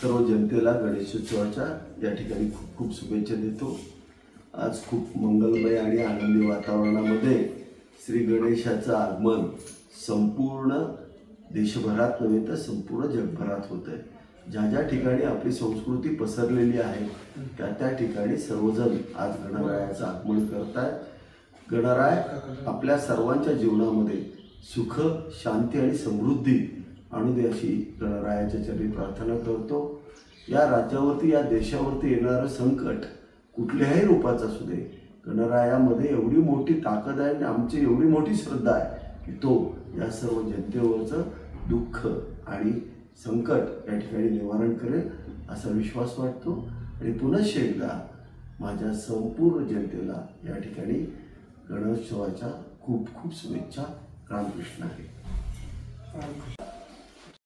सर्व जनतेला गणेशोत्सवाच्या या ठिकाणी खूप खूप शुभेच्छा देतो। आज खूप मंगलमय आणि आनंदी वातावरणामध्ये श्री गणेशाचं आगमन संपूर्ण देशभरात नव्हे तर संपूर्ण जगभरात होत आहे। ज्या ज्या ठिकाणी आपली संस्कृती पसरलेली आहे त्या ठिकाणी सर्वजण आज गणरायाचं आगमन करतात। गणराय आपल्या सर्वांच्या जीवनामध्ये सुख, शांती आणि समृद्धी आणू दे अशी गणरायाच्या चरणी प्रार्थना करतो। या राज्यावरती, या देशावरती येणारं संकट कुठल्याही रूपाचं असू दे, गणरायामध्ये एवढी मोठी ताकद आहे आणि आमची एवढी मोठी श्रद्धा आहे की तो या सर्व जनतेवरचं दुःख आणि संकट या ठिकाणी निवारण करेल असा विश्वास वाटतो। आणि पुनश्च एकदा माझ्या संपूर्ण जनतेला या ठिकाणी गणेशोत्सवाच्या खूप खूप शुभेच्छा। रामकृष्ण हरी।